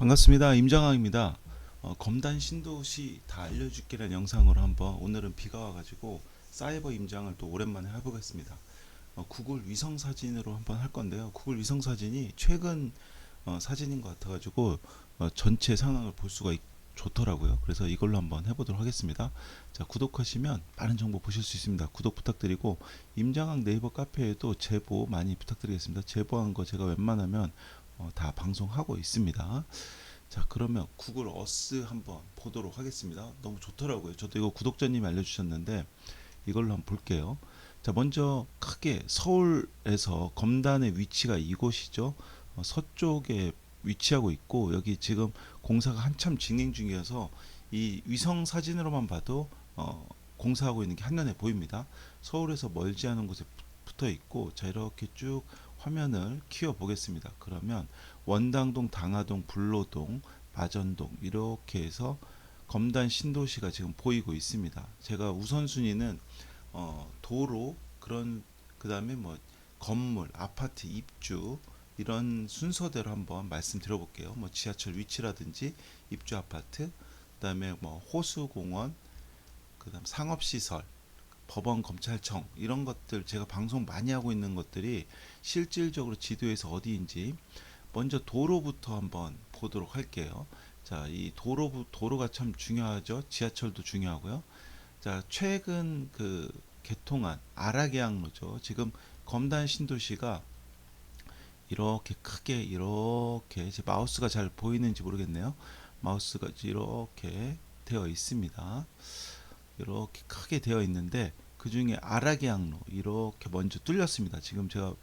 반갑습니다. 임장학입니다. 검단 신도시 다 알려줄게라는 영상으로 한번 오늘은 비가 와가지고 사이버 임장을 또 오랜만에 해보겠습니다. 구글 위성 사진으로 한번 할 건데요. 구글 위성 사진이 최근 사진인 것 같아가지고 전체 상황을 볼 수가 좋더라고요. 그래서 이걸로 한번 해보도록 하겠습니다. 자, 구독하시면 많은 정보 보실 수 있습니다. 구독 부탁드리고 임장학 네이버 카페에도 제보 많이 부탁드리겠습니다. 제보한 거 제가 웬만하면 다 방송하고 있습니다. 자, 그러면 구글 어스 한번 보도록 하겠습니다. 너무 좋더라고요. 저도 이거 구독자님이 알려주셨는데 이걸로 한번 볼게요. 자, 먼저 크게 서울에서 검단의 위치가 이곳이죠. 서쪽에 위치하고 있고 여기 지금 공사가 한참 진행 중이어서 이 위성 사진으로만 봐도 공사하고 있는 게 한눈에 보입니다. 서울에서 멀지 않은 곳에 붙어 있고, 자, 이렇게 쭉 화면을 키워 보겠습니다. 그러면 원당동, 당하동, 불로동, 마전동 이렇게 해서 검단 신도시가 지금 보이고 있습니다. 제가 우선순위는 도로, 그 다음에 뭐 건물, 아파트 입주 이런 순서대로 한번 말씀드려 볼게요. 뭐 지하철 위치라든지 입주 아파트, 그 다음에 뭐 호수공원, 그 다음 상업시설, 법원, 검찰청 이런 것들, 제가 방송 많이 하고 있는 것들이 실질적으로 지도에서 어디인지 먼저 도로부터 한번 보도록 할게요. 자, 이 도로가 참 중요하죠. 지하철도 중요하고요. 자, 최근 개통한 아라계양로죠. 지금 검단 신도시가 이렇게 크게, 이렇게 제 마우스가 잘 보이는지 모르겠네요. 마우스가 이렇게 되어 있습니다. 이렇게 크게 되어 있는데 그 중에 아라계양로 이렇게 먼저 뚫렸습니다. 지금 제가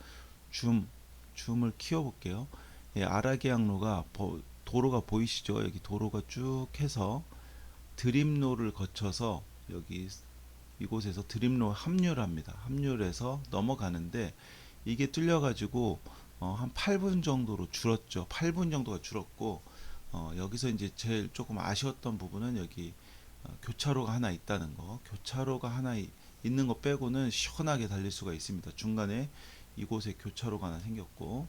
줌을 키워 볼게요. 예, 아라계양로가 도로가 보이시죠? 여기 도로가 쭉 해서 드림로를 거쳐서 여기 이곳에서 드림로 합류를 합니다. 합류를 해서 넘어가는데 이게 뚫려 가지고 한 8분 정도로 줄었죠. 8분 정도가 줄었고, 여기서 이제 제일 조금 아쉬웠던 부분은 여기 교차로가 하나 있다는 거. 교차로가 하나 있는 거 빼고는 시원하게 달릴 수가 있습니다. 중간에 이곳에 교차로가 하나 생겼고,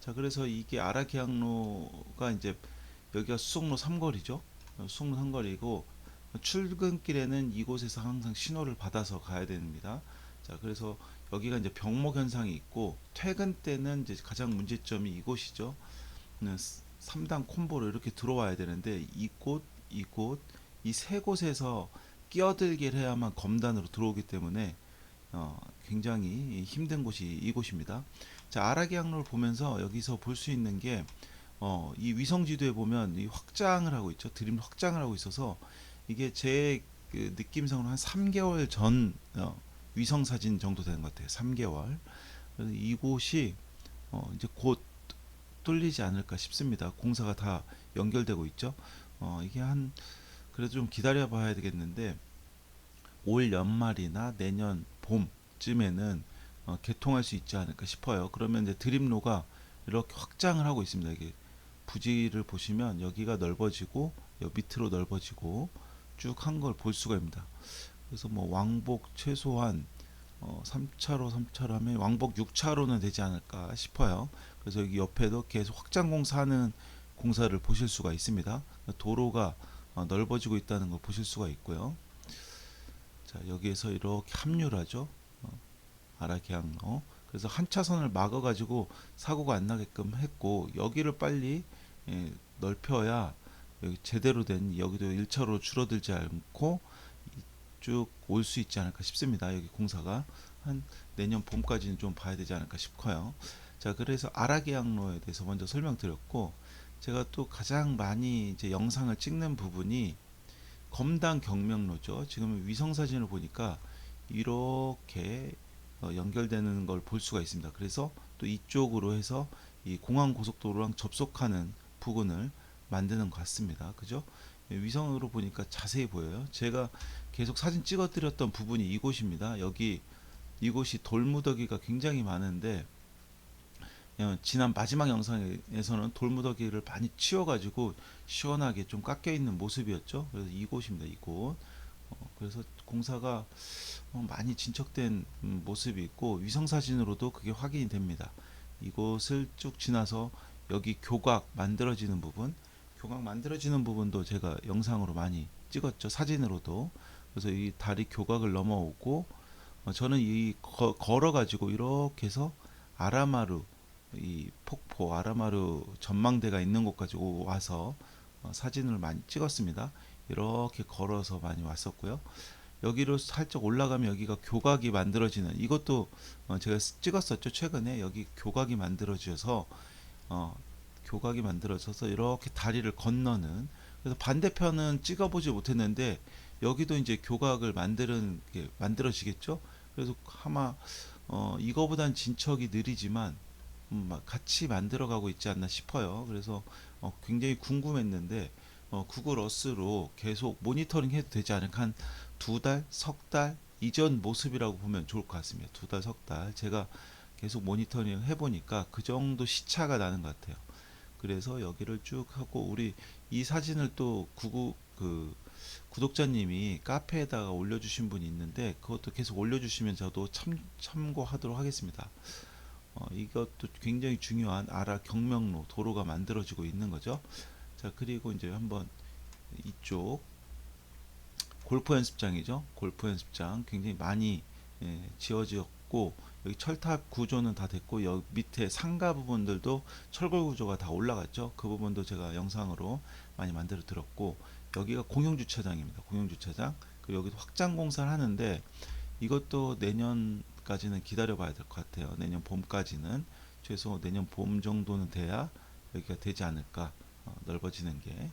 자, 그래서 이게 아라계양로가 이제 여기가 수송로 3거리죠. 수송로 3거리고 출근길에는 이곳에서 항상 신호를 받아서 가야 됩니다. 자, 그래서 여기가 이제 병목 현상이 있고, 퇴근 때는 이제 가장 문제점이 이곳이죠. 3단 콤보로 이렇게 들어와야 되는데 이곳 이 세 곳에서 끼어들기를 해야만 검단으로 들어오기 때문에 굉장히 힘든 곳이 이곳입니다. 자, 아라계양로를 보면서 여기서 볼 수 있는 게 이 위성 지도에 보면 이 확장을 하고 있죠. 드림 확장을 하고 있어서 이게 제 느낌상으로 한 3개월 전 위성 사진 정도 되는 것 같아요. 3개월. 그래서 이곳이 이제 곧 뚫리지 않을까 싶습니다. 공사가 다 연결되고 있죠. 이게 그래도 좀 기다려 봐야 되겠는데 올 연말이나 내년 봄쯤에는 개통할 수 있지 않을까 싶어요. 그러면 이제 드림로가 이렇게 확장을 하고 있습니다. 이게 부지를 보시면 여기가 넓어지고 여기 밑으로 넓어지고 쭉 한 걸 볼 수가 있습니다. 그래서 뭐 왕복 최소한 3차로 하면 왕복 6차로는 되지 않을까 싶어요. 그래서 여기 옆에도 계속 확장 공사하는 공사를 보실 수가 있습니다. 도로가 넓어지고 있다는 걸 보실 수가 있고요. 자, 여기에서 이렇게 합류를 하죠. 아라계양로. 그래서 한 차선을 막아 가지고 사고가 안 나게끔 했고, 여기를 빨리 넓혀야 여기 제대로 된, 여기도 1차로 줄어들지 않고 쭉 올 수 있지 않을까 싶습니다. 여기 공사가 한 내년 봄까지는 좀 봐야 되지 않을까 싶어요. 자, 그래서 아라계양로에 대해서 먼저 설명드렸고, 제가 또 가장 많이 이제 영상을 찍는 부분이 검단 경명로죠. 지금 위성 사진을 보니까 이렇게 연결되는 걸 볼 수가 있습니다. 그래서 또 이쪽으로 해서 이 공항 고속도로랑 접속하는 부근을 만드는 것 같습니다. 그죠? 위성으로 보니까 자세히 보여요. 제가 계속 사진 찍어 드렸던 부분이 이곳입니다. 이곳이 돌무더기가 굉장히 많은데, 지난 마지막 영상에서는 돌무더기를 많이 치워가지고 시원하게 좀 깎여 있는 모습이었죠. 그래서 이곳입니다. 이곳. 그래서 공사가 많이 진척된 모습이 있고, 위성 사진으로도 그게 확인이 됩니다. 이곳을 쭉 지나서 여기 교각 만들어지는 부분, 교각 만들어지는 부분도 제가 영상으로 많이 찍었죠. 사진으로도. 그래서 이 다리 교각을 넘어오고 저는 걸어 가지고 이렇게 해서 아라마루 이 폭포 아라마루 전망대가 있는 곳까지 와서 사진을 많이 찍었습니다. 이렇게 걸어서 많이 왔었고요. 여기로 살짝 올라가면 여기가 교각이 만들어지는 이것도 제가 찍었었죠. 최근에 여기 교각이 만들어져서 어, 교각이 만들어져서 이렇게 다리를 건너는, 그래서 반대편은 찍어보지 못했는데 여기도 이제 교각을 만드는 게 만들어지겠죠. 그래서 아마 이거보단 진척이 느리지만 같이 만들어가고 있지 않나 싶어요. 그래서 굉장히 궁금했는데 구글 어스로 계속 모니터링 해도 되지 않을까, 한 두 달, 석 달 이전 모습이라고 보면 좋을 것 같습니다. 두 달, 석 달 제가 계속 모니터링 해보니까 그 정도 시차가 나는 것 같아요. 그래서 여기를 쭉 하고, 우리 이 사진을 또 구독자님이 카페에다가 올려주신 분이 있는데 그것도 계속 올려주시면 저도 참고하도록 하겠습니다. 이것도 굉장히 중요한 아라 경명로 도로가 만들어지고 있는 거죠. 자, 그리고 이제 한번 이쪽 골프 연습장이죠. 골프 연습장 굉장히 많이 지어졌고, 여기 철탑 구조는 다 됐고, 여기 밑에 상가 부분들도 철골 구조가 다 올라갔죠. 그 부분도 제가 영상으로 많이 만들어 드렸고, 여기가 공용 주차장입니다. 공용 주차장. 그리고 여기도 확장 공사를 하는데 이것도 내년까지는 기다려 봐야 될 것 같아요. 내년 봄까지는 최소 내년 봄 정도는 돼야 여기가 되지 않을까, 넓어지는 게.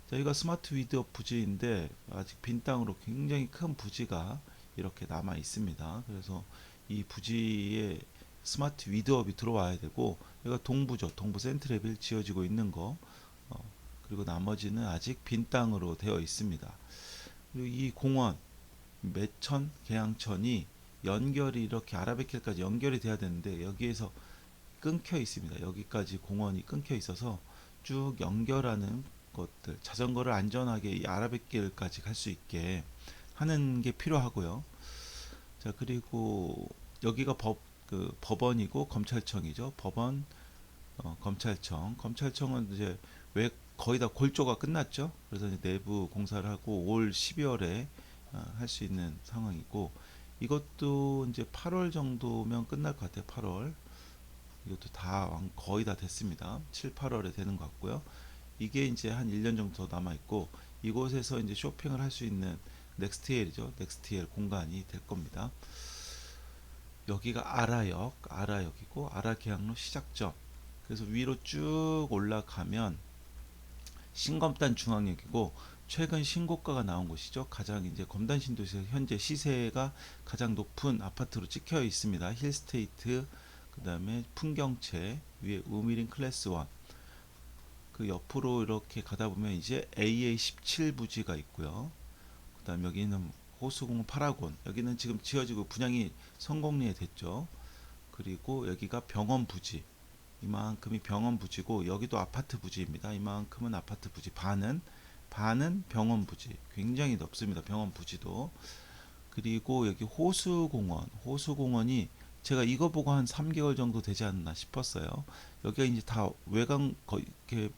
자, 여기가 스마트 위드업 부지인데 아직 빈 땅으로 굉장히 큰 부지가 이렇게 남아 있습니다. 그래서 이 부지에 스마트 위드업이 들어와야 되고, 여기가 동부죠. 동부 센트레빌 지어지고 있는 거. 그리고 나머지는 아직 빈 땅으로 되어 있습니다. 그리고 이 공원 매천 계양천이 연결이 이렇게 아라뱃길까지 연결이 돼야 되는데 여기에서 끊겨 있습니다. 여기까지 공원이 끊겨 있어서 쭉 연결하는 것들, 자전거를 안전하게 이 아라뱃길까지 갈 수 있게 하는 게 필요하고요. 자, 그리고 여기가 법원이고 검찰청이죠. 법원, 검찰청은 이제 왜 거의 다 골조가 끝났죠. 그래서 이제 내부 공사를 하고 올 12월에 할 수 있는 상황이고, 이것도 이제 8월 정도면 끝날 것 같아요. 8월. 이것도 다 거의 다 됐습니다. 7, 8월에 되는 것 같고요. 이게 이제 한 1년 정도 더 남아 있고, 이곳에서 이제 쇼핑을 할 수 있는 넥스트엘이죠. 넥스트엘 공간이 될 겁니다. 여기가 아라역이고 아라계양로 시작점. 그래서 위로 쭉 올라가면 신검단 중앙역이고, 최근 신고가가 나온 곳이죠. 가장 이제 검단 신도시에서 현재 시세가 가장 높은 아파트로 찍혀 있습니다. 힐스테이트, 그 다음에 풍경채, 위에 우미린 클래스 1. 그 옆으로 이렇게 가다 보면 이제 AA17 부지가 있고요. 그 다음 여기는 호수공원 파라곤. 여기는 지금 지어지고 분양이 성공리에 됐죠. 그리고 여기가 병원 부지. 이만큼이 병원 부지고, 여기도 아파트 부지입니다. 이만큼은 아파트 부지, 반은 병원 부지. 굉장히 넓습니다. 병원 부지도. 그리고 여기 호수공원이 제가 이거 보고 한 3개월 정도 되지 않나 싶었어요. 여기가 이제 다 이렇게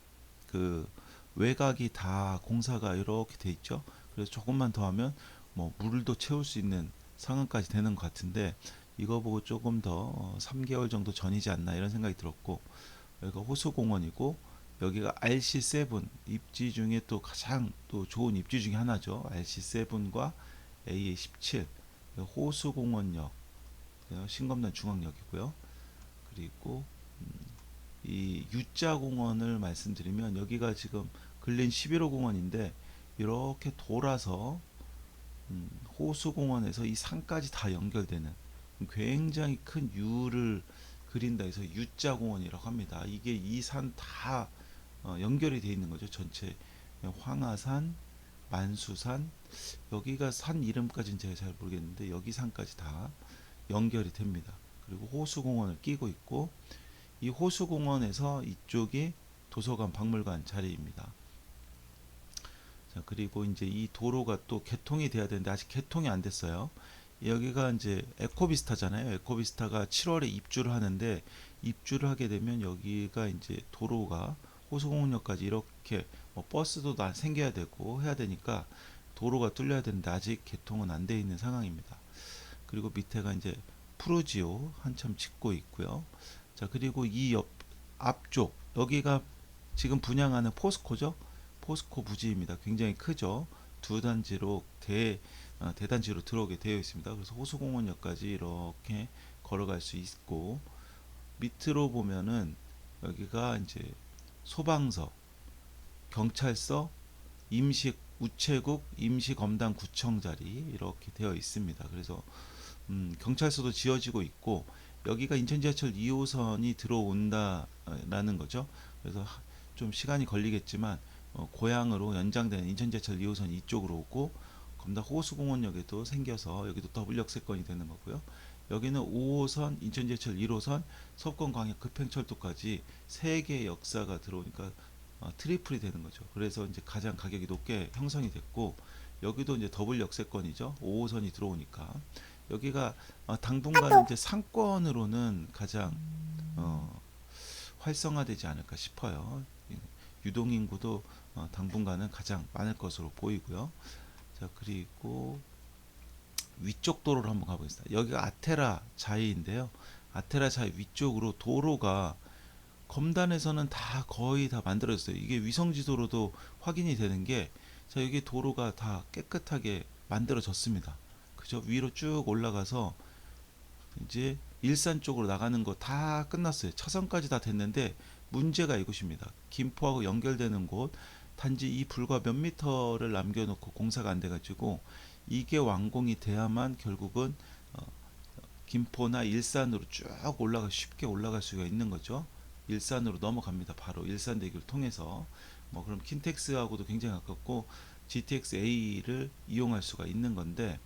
외곽이 다 공사가 이렇게 돼 있죠. 그래서 조금만 더 하면 뭐 물도 채울 수 있는 상황까지 되는 것 같은데, 이거 보고 조금 더 3개월 정도 전이지 않나 이런 생각이 들었고, 여기가 호수공원이고, 여기가 RC7 입지 중에 또 가장 또 좋은 입지 중에 하나죠. RC7과 AA17 호수공원역, 신검단 중앙역이고요. 그리고 이 U자공원을 말씀드리면 여기가 지금 근린 11호 공원인데 이렇게 돌아서 호수공원에서 이 산까지 다 연결되는 굉장히 큰 U를 그린다 해서 U자공원이라고 합니다. 이게 이 산 다 연결이 되어 있는 거죠. 전체 황하산, 만수산, 여기가 산 이름까지는 제가 잘 모르겠는데 여기 산까지 다 연결이 됩니다. 그리고 호수공원을 끼고 있고, 이 호수공원에서 이쪽이 도서관 박물관 자리입니다. 자, 그리고 이제 이 도로가 또 개통이 돼야 되는데 아직 개통이 안 됐어요. 여기가 이제 에코비스타잖아요. 에코비스타가 7월에 입주를 하는데, 입주를 하게 되면 여기가 이제 도로가 호수공원역까지 이렇게 뭐 버스도 다 생겨야 되고 해야 되니까 도로가 뚫려야 되는데 아직 개통은 안 돼 있는 상황입니다. 그리고 밑에가 이제 푸르지오 한참 짓고 있고요. 자, 그리고 이 옆 앞쪽 여기가 지금 분양하는 포스코죠. 포스코 부지입니다. 굉장히 크죠. 두 단지로 대단지로 들어오게 되어 있습니다. 그래서 호수공원역까지 이렇게 걸어갈 수 있고 밑으로 보면은 여기가 이제 소방서, 경찰서, 임시 우체국, 임시 검단 구청 자리 이렇게 되어 있습니다. 그래서 경찰서도 지어지고 있고 여기가 인천 지하철 2호선이 들어온다라는 거죠. 그래서 좀 시간이 걸리겠지만 고향으로 연장되는 인천 지하철 2호선 이쪽으로 오고 검단 호수공원역에도 생겨서 여기도 더블 역세권이 되는 거고요. 여기는 5호선, 인천 지하철 1호선, 서울권광역 급행철도까지 세 개의 역사가 들어오니까 트리플이 되는 거죠. 그래서 이제 가장 가격이 높게 형성이 됐고 여기도 이제 더블 역세권이죠. 5호선이 들어오니까 여기가 당분간 이제 상권으로는 가장 활성화되지 않을까 싶어요. 유동인구도 당분간은 가장 많을 것으로 보이고요. 자, 그리고 위쪽 도로를 한번 가보겠습니다. 여기가 아테라 자이인데요. 아테라 자이 위쪽으로 도로가 검단에서는 다 거의 다 만들어졌어요. 이게 위성지도로도 확인이 되는 게, 자, 여기 도로가 다 깨끗하게 만들어졌습니다. 그죠? 위로 쭉 올라가서 이제 일산 쪽으로 나가는 거 다 끝났어요. 차선까지 다 됐는데 문제가 이곳입니다. 김포하고 연결되는 곳, 단지 이 불과 몇 미터를 남겨놓고 공사가 안 돼가지고 이게 완공이 돼야만 결국은 어, 김포나 일산으로 쭉 쉽게 올라갈 수가 있는 거죠. 일산으로 넘어갑니다. 바로 일산대교를 통해서. 뭐 그럼 킨텍스하고도 굉장히 가깝고 GTX A를 이용할 수가 있는 건데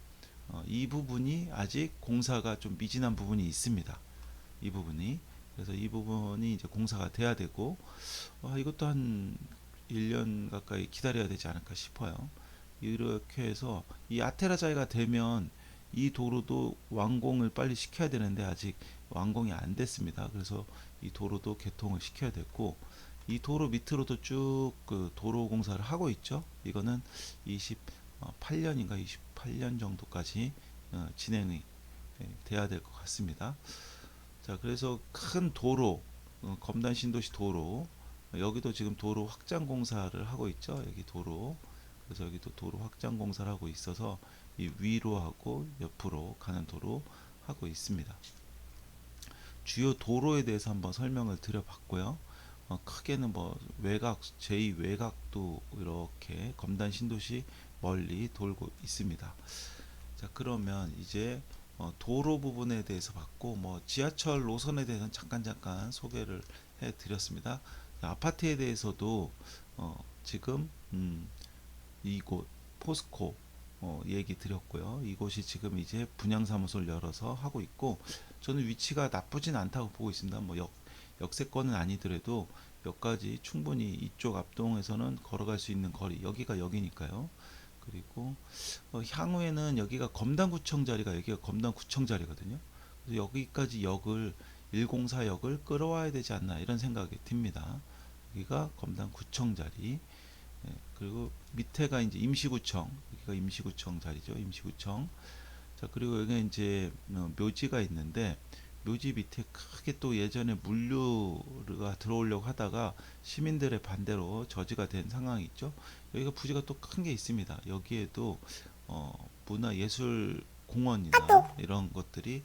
이 부분이 아직 공사가 좀 미진한 부분이 있습니다. 이 부분이. 그래서 이 부분이 이제 공사가 돼야 되고 이것도 한 1년 가까이 기다려야 되지 않을까 싶어요. 이렇게 해서 이 아테라자이가 되면 이 도로도 완공을 빨리 시켜야 되는데 아직 완공이 안 됐습니다. 그래서 이 도로도 개통을 시켜야 됐고 이 도로 밑으로도 쭉 그 도로 공사를 하고 있죠. 이거는 28년인가 28년 정도까지 진행이 돼야 될 것 같습니다. 자, 그래서 큰 도로, 검단 신도시 도로, 여기도 지금 도로 확장 공사를 하고 있죠. 여기 도로. 그래서 여기도 도로 확장 공사를 하고 있어서 이 위로 하고 옆으로 가는 도로 하고 있습니다. 주요 도로에 대해서 한번 설명을 드려봤고요. 크게는 뭐 외곽, 제2 외곽도 이렇게 검단 신도시 멀리 돌고 있습니다. 자, 그러면 이제 도로 부분에 대해서 봤고 뭐 지하철 노선에 대해서는 잠깐 소개를 해드렸습니다. 아파트에 대해서도 지금 이곳 포스코 얘기 드렸고요. 이곳이 지금 이제 분양사무소를 열어서 하고 있고 저는 위치가 나쁘진 않다고 보고 있습니다. 뭐 역세권은 아니더라도 여기까지 충분히 이쪽 앞동에서는 걸어갈 수 있는 거리, 여기가 여기니까요. 그리고 향후에는 여기가 검단구청 자리가 여기가 검단구청 자리거든요. 그래서 여기까지 역을 104역을 끌어와야 되지 않나 이런 생각이 듭니다. 여기가 검단구청 자리. 그리고 밑에가 이제 임시구청, 여기가 임시구청 자리죠. 임시구청. 자, 그리고 여기 이제 묘지가 있는데 묘지 밑에 크게 또 예전에 물류가 들어오려고 하다가 시민들의 반대로 저지가 된 상황이 있죠. 여기가 부지가 또 큰 게 있습니다. 여기에도 문화예술 공원이나 이런 것들이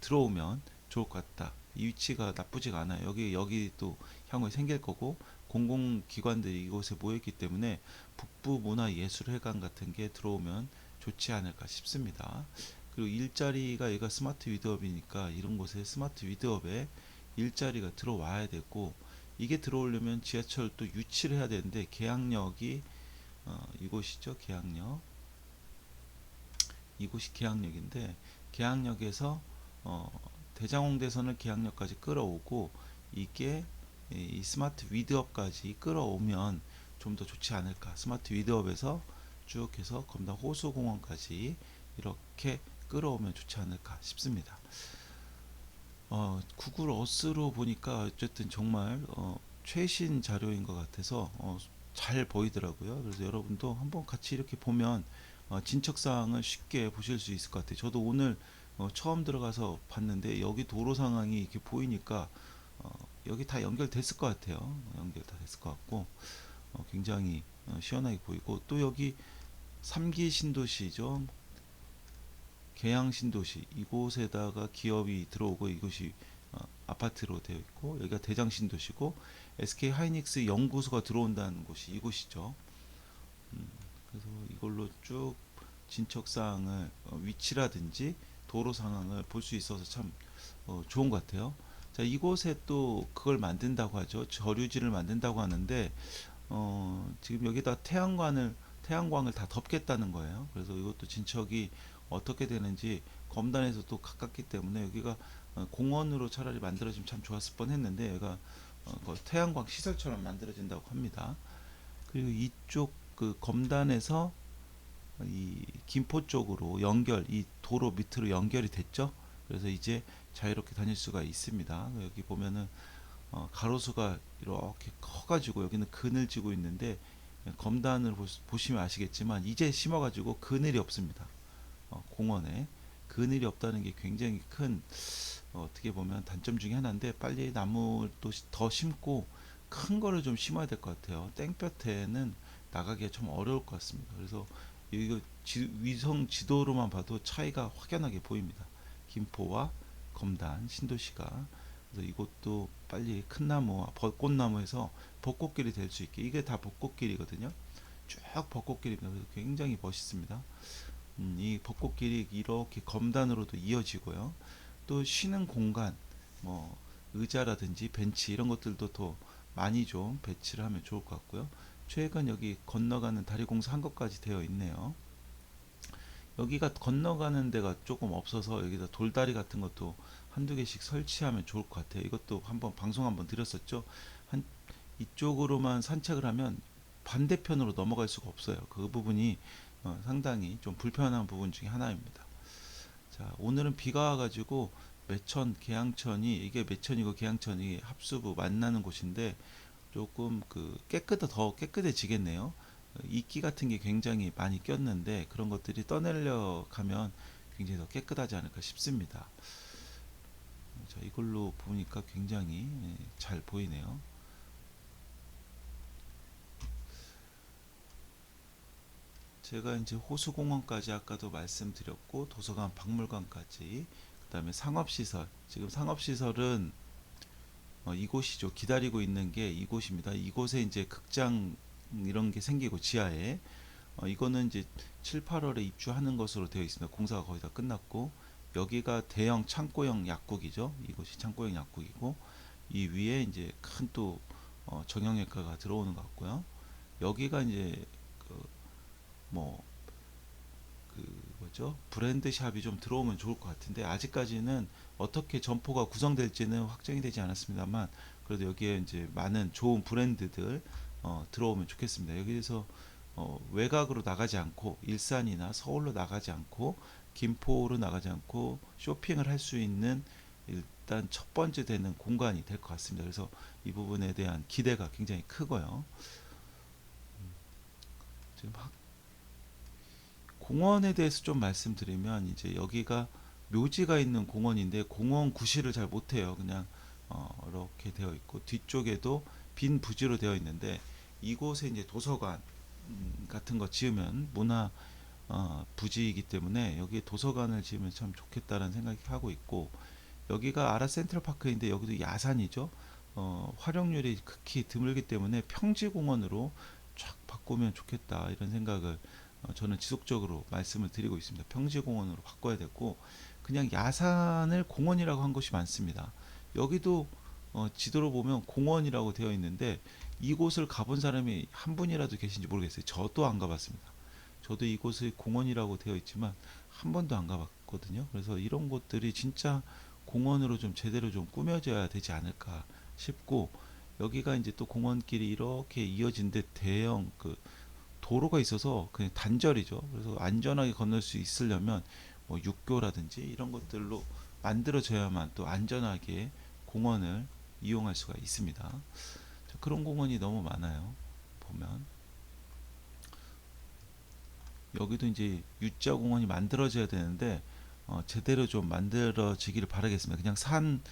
들어오면 좋을 것 같다. 이 위치가 나쁘지가 않아요. 여기 또 향후에 생길 거고 공공기관들이 이곳에 모였기 때문에 북부 문화예술회관 같은 게 들어오면 좋지 않을까 싶습니다. 그리고 일자리가 얘가 스마트 위드업이니까 이런 곳에 스마트 위드업에 일자리가 들어와야 되고 이게 들어오려면 지하철도 유치를 해야 되는데 계양역이 이곳이죠. 계양역. 이곳이 계양역인데 계양역에서 대장홍대선을 계양역까지 끌어오고 이게 이 스마트 위드업까지 끌어오면 좀 더 좋지 않을까. 스마트 위드업에서 쭉 해서 검단 호수공원까지 이렇게 끌어오면 좋지 않을까 싶습니다. 구글 어스로 보니까 어쨌든 정말 최신 자료인 것 같아서 잘 보이더라고요. 그래서 여러분도 한번 같이 이렇게 보면 진척 사항을 쉽게 보실 수 있을 것 같아요. 저도 오늘 처음 들어가서 봤는데 여기 도로 상황이 이렇게 보이니까 어, 여기 다 연결됐을 것 같아요. 연결 다 됐을 것 같고 굉장히 시원하게 보이고, 또 여기 3기 신도시죠. 계양 신도시, 이곳에다가 기업이 들어오고 이곳이 아파트로 되어 있고, 여기가 대장 신도시고 SK 하이닉스 연구소가 들어온다는 곳이 이곳이죠. 그래서 이걸로 쭉 진척 사항을 위치라든지 도로 상황을 볼 수 있어서 참 좋은 것 같아요. 자, 이곳에 또 그걸 만든다고 하죠. 저류지를 만든다고 하는데 지금 여기다 태양광을 다 덮겠다는 거예요. 그래서 이것도 진척이 어떻게 되는지 검단에서 또 가깝기 때문에 여기가 공원으로 차라리 만들어지면 참 좋았을 뻔했는데, 여기가 태양광 시설처럼 만들어진다고 합니다. 그리고 이쪽 그 검단에서 이 김포 쪽으로 이 도로 밑으로 연결이 됐죠. 그래서 이제 자유롭게 다닐 수가 있습니다. 여기 보면은 가로수가 이렇게 커가지고 여기는 그늘지고 있는데, 검단을 보시면 아시겠지만 이제 심어가지고 그늘이 없습니다. 공원에 그늘이 없다는 게 굉장히 큰 어떻게 보면 단점 중에 하나인데, 빨리 나무를 또 더 심고 큰 거를 좀 심어야 될 것 같아요. 땡볕에는 나가기가 좀 어려울 것 같습니다. 그래서 이거 위성 지도로만 봐도 차이가 확연하게 보입니다. 김포와 검단 신도시가. 그래서 이것도 빨리 큰 나무와 벚꽃나무에서 벚꽃길이 될 수 있게, 이게 다 벚꽃길이거든요. 쭉 벚꽃길입니다. 그래서 굉장히 멋있습니다. 이 벚꽃길이 이렇게 검단으로도 이어지고요. 또 쉬는 공간, 뭐 의자라든지 벤치 이런 것들도 더 많이 좀 배치를 하면 좋을 것 같고요. 최근 여기 건너가는 다리 공사한 것까지 되어 있네요. 여기가 건너가는 데가 조금 없어서 여기다 돌다리 같은 것도 한두 개씩 설치하면 좋을 것 같아요. 이것도 한번 방송 한번 드렸었죠. 한 이쪽으로만 산책을 하면 반대편으로 넘어갈 수가 없어요. 그 부분이 상당히 좀 불편한 부분 중에 하나입니다. 자, 오늘은 비가 와가지고 매천, 계양천이, 이게 매천이고 계양천이 합수부 만나는 곳인데 조금 더 깨끗해지겠네요. 이끼 같은 게 굉장히 많이 꼈는데 그런 것들이 떠내려 가면 굉장히 더 깨끗하지 않을까 싶습니다. 자, 이걸로 보니까 굉장히 잘 보이네요. 제가 이제 호수공원까지 아까도 말씀드렸고, 도서관, 박물관까지, 그다음에 상업시설. 지금 상업시설은 이곳이죠. 기다리고 있는 게 이곳입니다. 이곳에 이제 극장 이런 게 생기고 지하에 이거는 이제 7, 8월에 입주하는 것으로 되어 있습니다. 공사가 거의 다 끝났고, 여기가 대형 창고형 약국이죠. 이곳이 창고형 약국이고, 이 위에 이제 큰 또 정형외과가 들어오는 것 같고요. 여기가 이제 뭐 뭐죠? 브랜드 샵이 좀 들어오면 좋을 것 같은데, 아직까지는 어떻게 점포가 구성될지는 확정이 되지 않았습니다만, 그래도 여기에 이제 많은 좋은 브랜드들 들어오면 좋겠습니다. 여기에서 외곽으로 나가지 않고, 일산이나 서울로 나가지 않고, 김포로 나가지 않고 쇼핑을 할 수 있는 일단 첫 번째 되는 공간이 될 것 같습니다. 그래서 이 부분에 대한 기대가 굉장히 크고요. 지금 공원에 대해서 좀 말씀드리면, 이제 여기가 묘지가 있는 공원인데 공원 구실을 잘 못해요. 그냥 이렇게 되어 있고, 뒤쪽에도 빈 부지로 되어 있는데, 이곳에 이제 도서관 같은 거 지으면 문화 부지이기 때문에 여기에 도서관을 지으면 참 좋겠다는 생각이 하고 있고, 여기가 아라 센트럴파크인데 여기도 야산이죠. 활용률이 극히 드물기 때문에 평지공원으로 쫙 바꾸면 좋겠다, 이런 생각을 저는 지속적으로 말씀을 드리고 있습니다. 평지공원으로 바꿔야 되고, 그냥 야산을 공원이라고 한 곳이 많습니다. 여기도 지도로 보면 공원이라고 되어 있는데, 이곳을 가본 사람이 한 분이라도 계신지 모르겠어요. 저도 안 가봤습니다. 저도 이곳이 공원이라고 되어 있지만 한 번도 안 가봤거든요. 그래서 이런 곳들이 진짜 공원으로 좀 제대로 좀 꾸며져야 되지 않을까 싶고, 여기가 이제 또 공원길이 이렇게 이어진 데 대형 도로가 있어서 그냥 단절이죠. 그래서 안전하게 건널 수 있으려면 뭐 육교라든지 이런 것들로 만들어져야만 또 안전하게 공원을 이용할 수가 있습니다. 자, 그런 공원이 너무 많아요. 보면 여기도 이제 U자 공원이 만들어져야 되는데 제대로 좀 만들어지기를 바라겠습니다. 그냥 산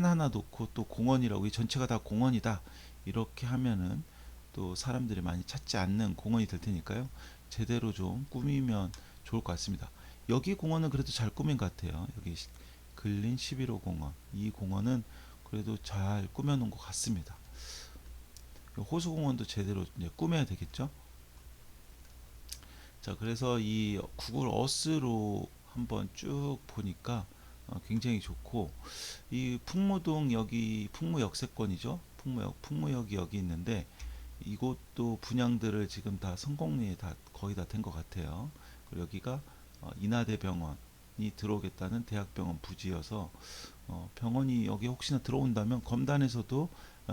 하나 놓고 또 공원이라고 이 전체가 다 공원이다 이렇게 하면은 또 사람들이 많이 찾지 않는 공원이 될 테니까요. 제대로 좀 꾸미면 좋을 것 같습니다. 여기 공원은 그래도 잘 꾸민 것 같아요. 여기 근린 11호 공원. 이 공원은 그래도 잘 꾸며놓은 것 같습니다. 호수공원도 제대로 이제 꾸며야 되겠죠. 자, 그래서 이 구글 어스로 한번 쭉 보니까 굉장히 좋고, 이 풍무동 여기 풍무역세권이죠. 풍무역이 여기 있는데 이곳도 분양들을 지금 다 성공리에 다 거의 다 된 것 같아요. 그리고 여기가 인하대병원이 들어오겠다는 대학병원 부지여서 병원이 여기 혹시나 들어온다면 검단에서도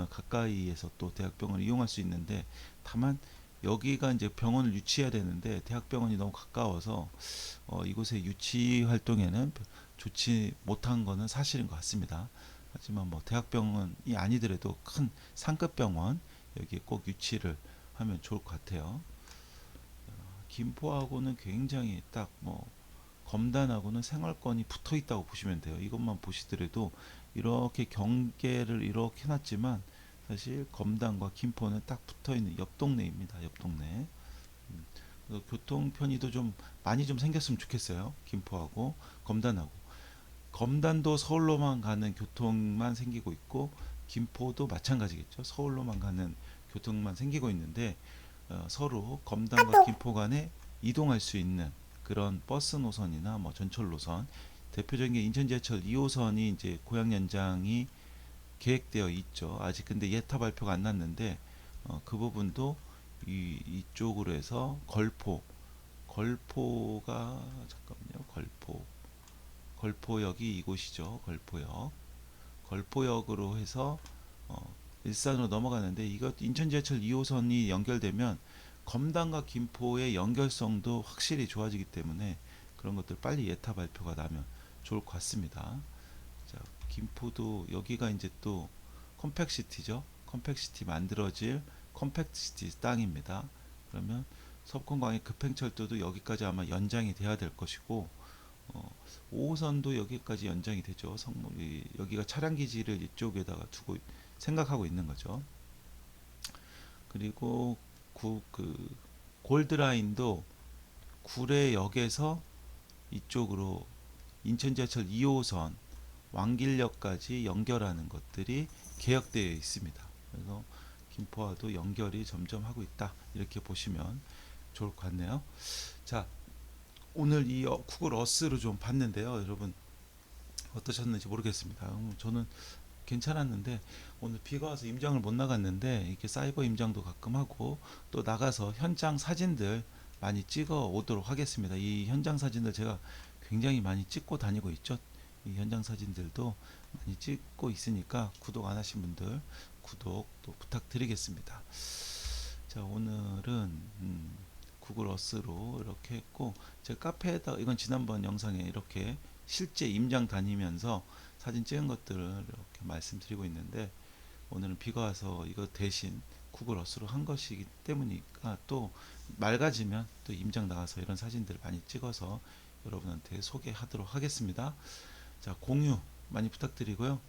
가까이에서 또 대학병원을 이용할 수 있는데, 다만 여기가 이제 병원을 유치해야 되는데 대학병원이 너무 가까워서 이곳의 유치 활동에는 좋지 못한 거는 사실인 것 같습니다. 하지만 뭐 대학병원이 아니더라도 큰 상급 병원 여기에 꼭 유치를 하면 좋을 것 같아요. 김포하고는 굉장히 딱 뭐 검단하고는 생활권이 붙어 있다고 보시면 돼요. 이것만 보시더라도 이렇게 경계를 이렇게 해놨지만 사실 검단과 김포는 딱 붙어 있는 옆 동네입니다. 옆 동네. 그래서 교통 편의도 좀 많이 좀 생겼으면 좋겠어요. 김포하고 검단하고. 검단도 서울로만 가는 교통만 생기고 있고 김포도 마찬가지겠죠. 서울로만 가는 교통만 생기고 있는데 서로 검단과 김포 간에 이동할 수 있는 그런 버스 노선이나 뭐 전철 노선, 대표적인 게 인천 지하철 2호선이 이제 고양 연장이 계획되어 있죠. 아직 근데 예타 발표가 안 났는데 그 부분도 이쪽으로 해서 걸포가 잠깐만요. 걸포역이 이곳이죠. 걸포역으로 해서 일산으로 넘어가는데, 이것 인천 지하철 2호선이 연결되면 검단과 김포의 연결성도 확실히 좋아지기 때문에 그런 것들 빨리 예타 발표가 나면 좋을 것 같습니다. 자, 김포도 여기가 이제 또 컴팩시티죠. 컴팩시티 만들어질 컴팩시티 땅입니다. 그러면 석촌광해 급행철도도 여기까지 아마 연장이 돼야 될 것이고 5호선도 여기까지 연장이 되죠. 여기가 차량 기지를 이쪽에다가 두고 생각하고 있는 거죠. 그리고 그 골드라인도 구례역에서 이쪽으로 인천 지하철 2호선 왕길역까지 연결하는 것들이 계획되어 있습니다. 그래서 김포와도 연결이 점점 하고 있다. 이렇게 보시면 좋을 것 같네요. 자, 오늘 이 구글 어스를 좀 봤는데요. 여러분 어떠셨는지 모르겠습니다. 저는 괜찮았는데 오늘 비가 와서 임장을 못 나갔는데 이렇게 사이버 임장도 가끔 하고 또 나가서 현장 사진들 많이 찍어 오도록 하겠습니다. 이 현장 사진들 제가 굉장히 많이 찍고 다니고 있죠. 이 현장 사진들도 많이 찍고 있으니까 구독 안 하신 분들 구독 또 부탁드리겠습니다. 자, 오늘은 구글 어스로 이렇게 했고, 제 카페에다 이건 지난번 영상에 이렇게 실제 임장 다니면서 사진 찍은 것들을 이렇게 말씀드리고 있는데, 오늘은 비가 와서 이거 대신 구글 어스로 한 것이기 때문이니까 또 맑아지면 또 임장 나가서 이런 사진들을 많이 찍어서 여러분한테 소개하도록 하겠습니다. 자, 공유 많이 부탁드리고요.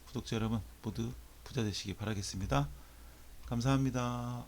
구독자 여러분 모두 부자 되시기 바라겠습니다. 감사합니다.